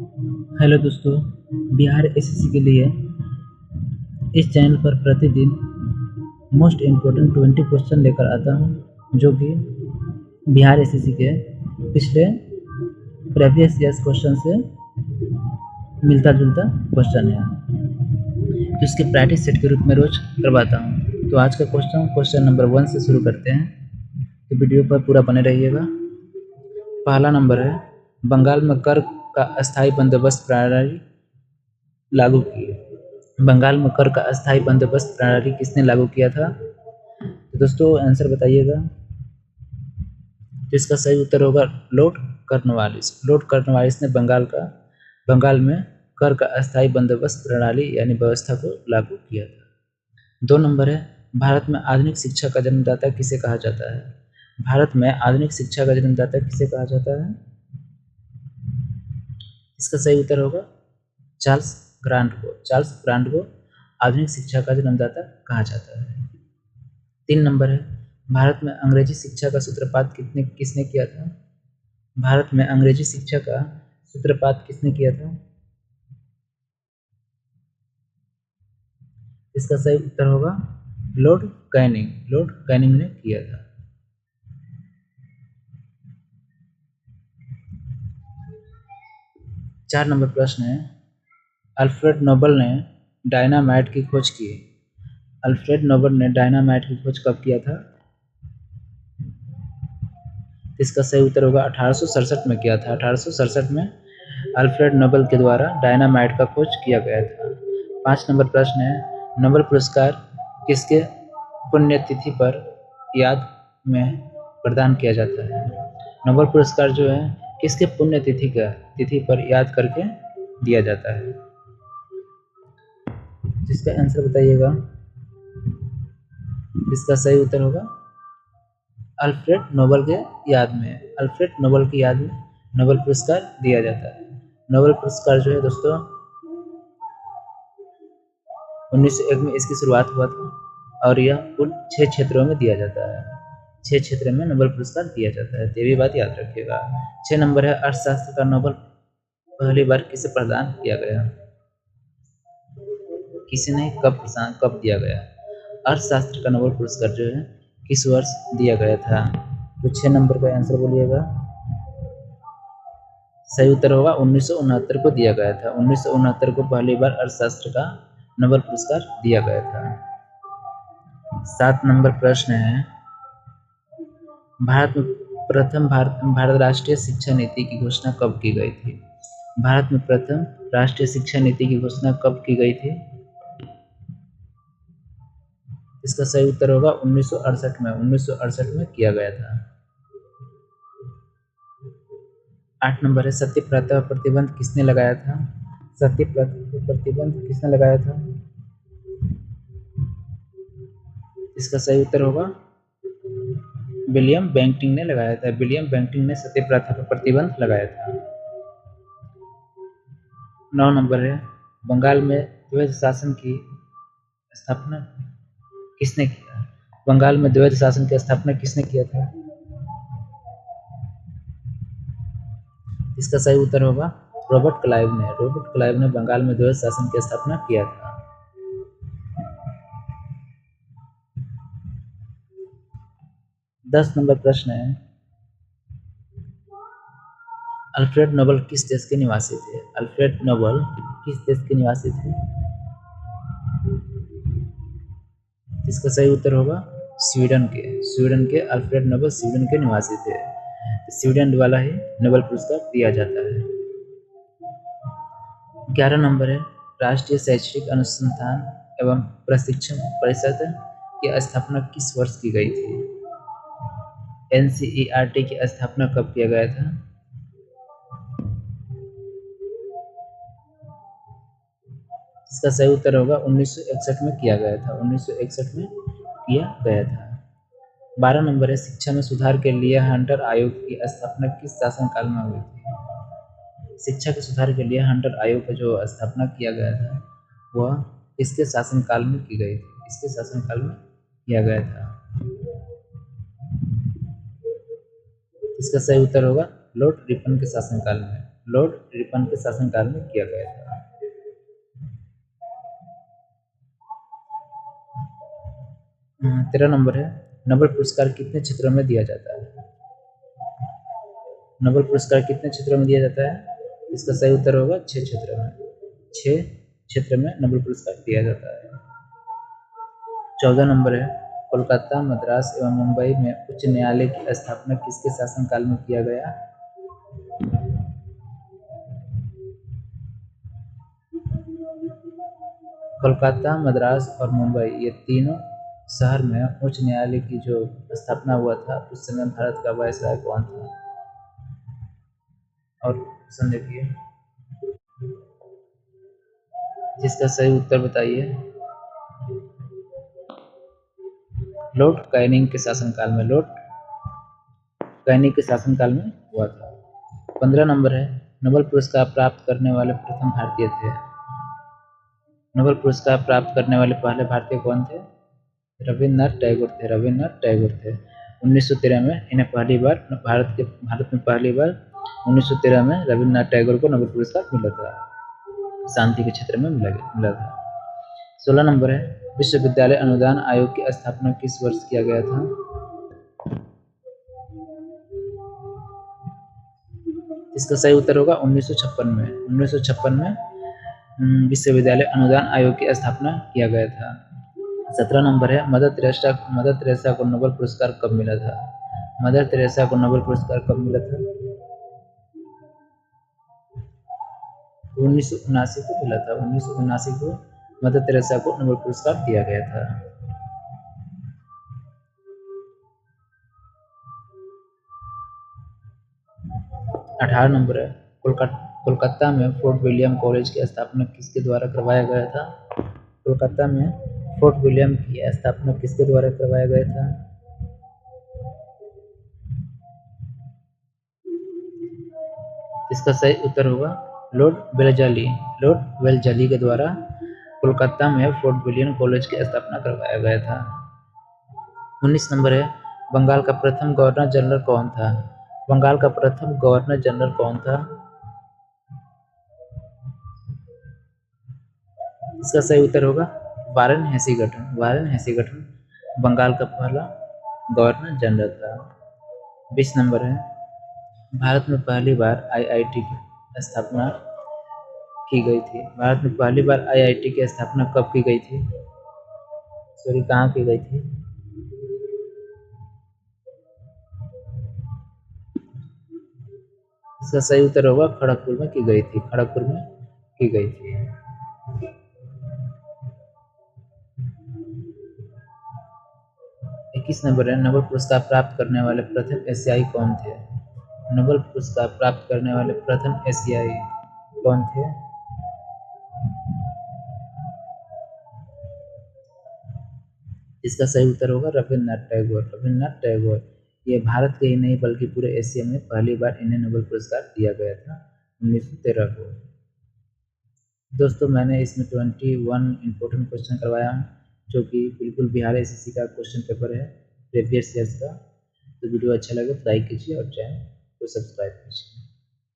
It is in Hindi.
हेलो दोस्तों, बिहार एसएससी के लिए इस चैनल पर प्रतिदिन मोस्ट इम्पोर्टेंट 20 क्वेश्चन लेकर आता हूं, जो कि बिहार एसएससी के पिछले प्रीवियस ईयर्स क्वेश्चन से मिलता जुलता क्वेश्चन है, तो इसके प्रैक्टिस सेट के रूप में रोज करवाता हूं। तो आज का क्वेश्चन नंबर 1 से शुरू करते हैं, तो वीडियो पर पूरा बने रहिएगा। पहला नंबर है, बंगाल में कर का अस्थायी बंदोबस्त प्रणाली लागू की। बंगाल में कर का अस्थायी बंदोबस्त प्रणाली किसने लागू किया था? तो दोस्तों आंसर बताइएगा। तो इसका सही उत्तर होगा लॉर्ड कॉर्नवालिस। लॉर्ड कॉर्नवालिस ने बंगाल में कर का अस्थायी बंदोबस्त प्रणाली यानी व्यवस्था को लागू किया था। 2 नंबर है, भारत में आधुनिक शिक्षा का जन्मदाता किसे कहा जाता है? भारत में आधुनिक शिक्षा का जन्मदाता किसे कहा जाता है? इसका सही उत्तर होगा चार्ल्स ग्रांट को। चार्ल्स ग्रांट को आधुनिक शिक्षा का जन्मदाता कहा जाता है। 3 नंबर है, भारत में अंग्रेजी शिक्षा का सूत्रपात किसने किया था? भारत में अंग्रेजी शिक्षा का सूत्रपात किसने किया था? इसका सही उत्तर होगा लॉर्ड कैनिंग। लॉर्ड कैनिंग ने किया था। 4 नंबर प्रश्न है, अल्फ्रेड नोबल ने डायनामाइट की खोज की। अल्फ्रेड नोबल ने डायनामाइट की खोज कब किया था? इसका सही उत्तर होगा 1867 में किया था। 1867 में अल्फ्रेड नोबल के द्वारा डायनामाइट का खोज किया गया था। 5 नंबर प्रश्न है, नोबेल पुरस्कार किसके पुण्यतिथि पर याद में प्रदान किया जाता है? नोबेल पुरस्कार जो है किसके तिथि पर याद करके दिया जाता है? जिसका आंसर बताइएगा। इसका सही उत्तर होगा अल्फ्रेड नोबल के याद में। अल्फ्रेड नोबल की याद में नोबेल पुरस्कार दिया जाता है। नोबेल पुरस्कार जो है दोस्तों 1901 में इसकी शुरुआत हुआ था और यह कुल 6 क्षेत्रों में दिया जाता है। 6 क्षेत्र में नोबेल पुरस्कार दिया जाता है, तो ये भी बात याद रखिएगा। 6 नंबर है, अर्थशास्त्र का नोबेल पहली बार किसे प्रदान किया गया? किसने कब दिया गया? अर्थशास्त्र का नोबेल पुरस्कार जो है किस वर्ष दिया गया था? तो 6 नंबर का आंसर बोलिएगा। सही उत्तर होगा 1969 को दिया गया था। 1969 को पहली बार अर्थशास्त्र का नोबेल पुरस्कार दिया गया था। 7 नंबर प्रश्न है, भारत में प्रथम भारत राष्ट्रीय शिक्षा नीति की घोषणा कब की गई थी? भारत में प्रथम राष्ट्रीय शिक्षा नीति की घोषणा कब की गई थी? इसका सही उत्तर होगा 1968 में। 1968 में किया गया था। 8 नंबर है, सत्याप्रह प्रतिबंध किसने लगाया था? सत्याप्रह प्रतिबंध किसने लगाया था? इसका सही उत्तर होगा विलियम बेंटिंक ने लगाया था। विलियम बेंटिंक ने सत्याप्रह पर प्रतिबंध लगाया था। 9 नंबर है, बंगाल में द्वैध शासन की स्थापना किसने किया? बंगाल में द्वैध शासन की स्थापना किसने किया था? इसका सही उत्तर होगा रॉबर्ट क्लाइव ने। रॉबर्ट क्लाइव ने बंगाल में द्वैध शासन की स्थापना किया था। 10 नंबर प्रश्न है, अल्फ्रेड नोबल किस देश के निवासी थे? अल्फ्रेड नोबल किस देश के निवासी थे? इसका सही उत्तर होगा स्वीडन के। स्वीडन के अल्फ्रेड नोबल स्वीडन के निवासी थे। स्वीडन वाला ही नोबेल पुरस्कार दिया जाता है। 11 नंबर है, राष्ट्रीय शैक्षिक अनुसंधान एवं प्रशिक्षण परिषद की स्थापना किस वर्ष की गई थी? NCERT की स्थापना कब किया गया था? इसका सही उत्तर होगा 1961 में किया गया था। 1961 में किया गया था। 12 नंबर है, शिक्षा में सुधार के लिए हंटर आयोग की स्थापना किस शासनकाल में हुई थी? शिक्षा के सुधार के लिए हंटर आयोग का जो स्थापना किया गया था वह किसके शासनकाल में की गई थी? इसके शासनकाल में किया गया था। इसका सही उत्तर होगा लॉर्ड रिपन के शासनकाल में। लॉर्ड रिपन के शासनकाल में किया गया था। तेरह नंबर है, नोबेल पुरस्कार कितने क्षेत्रों में दिया जाता है? नोबेल पुरस्कार कितने क्षेत्रों में दिया जाता है? इसका सही उत्तर होगा 6 क्षेत्र में। 6 क्षेत्र में नोबेल पुरस्कार दिया जाता है। 14 नंबर है, कोलकाता, मद्रास एवं मुंबई में उच्च न्यायालय की स्थापना किसके शासनकाल में किया गया? कोलकाता, मद्रास और मुंबई ये तीनों शहर में उच्च न्यायालय की जो स्थापना हुआ था उस समय भारत का वायसराय कौन था? और ऑप्शन देखिए, जिसका सही उत्तर बताइए। लॉर्ड कैनिंग के शासनकाल में, लॉर्ड कैनिंग के शासनकाल में हुआ था। 15 नंबर है, नोबेल पुरस्कार प्राप्त करने वाले प्रथम भारतीय थे। नोबेल पुरस्कार प्राप्त करने वाले पहले भारतीय कौन थे? रविन्द्रनाथ टैगोर थे। रविन्द्रनाथ टैगोर थे। 1913 में इन्हें पहली बार भारत में पहली बार 1913 में रविन्द्रनाथ टैगोर को नोबेल पुरस्कार मिला था, शांति के क्षेत्र में मिला था। 16 नंबर है, विश्वविद्यालय अनुदान आयोग की स्थापना किस वर्ष किया गया था? इसका सही उत्तर होगा 1956 में। 1956 में विश्वविद्यालय अनुदान आयोग की स्थापना किया गया था। 17 नंबर है, मदर तेरेसा को नोबेल पुरस्कार कब मिला था? मदर तेरेसा को नोबेल पुरस्कार कब मिला था? 1979 को मिला था। 1979 को मदर तेरेसा को नोबेल पुरस्कार दिया गया था। 18 नंबर है, कोलकाता में फोर्ट विलियम कॉलेज की स्थापना किसके द्वारा करवाया गया था? कोलकाता में फोर्ट विलियम की स्थापना किसके द्वारा करवाया गया था? इसका सही उत्तर होगा लॉर्ड वेलजली। लॉर्ड वेलजली के द्वारा कोलकाता में फोर्ट विलियम कॉलेज की स्थापना करवाया गया था। 19 नंबर है, बंगाल का प्रथम गवर्नर जनरल कौन था? बंगाल का प्रथम गवर्नर जनरल कौन था? इसका सही उत्तर होगा वारेन हेसिंगटन। वारेन हेसिंगटन बंगाल का पहला गवर्नर जनरल था। 20 नंबर है, भारत में पहली बार आईआईटी की स्थापना की गई थी। भारत में पहली बार आईआईटी की स्थापना कब की गई थी? सॉरी, कहाँ की गई थी? इसका सही उत्तर होगा खड़गपुर में की गई थी। खड़गपुर में की गई थी। 21 नंबर है, नोबेल पुरस्कार प्राप्त करने वाले प्रथम एशियाई कौन थे? नोबेल पुरस्कार प्राप्त करने वाले प्रथम एशियाई कौन थे? इसका सही उत्तर होगा रविन्द्रनाथ टैगोर। रविन्द्रनाथ टैगोर ये भारत के ही नहीं बल्कि पूरे एशिया में पहली बार इन्हें नोबेल पुरस्कार दिया गया था 1913 को। दोस्तों, मैंने इसमें 21 इम्पोर्टेंट क्वेश्चन करवाया हूँ, जो कि बिल्कुल बिहार एसएससी का क्वेश्चन पेपर है प्रीवियस ईयर्स का। तो वीडियो अच्छा लगे तो लाइक कीजिए और चैनल को सब्सक्राइब कीजिए।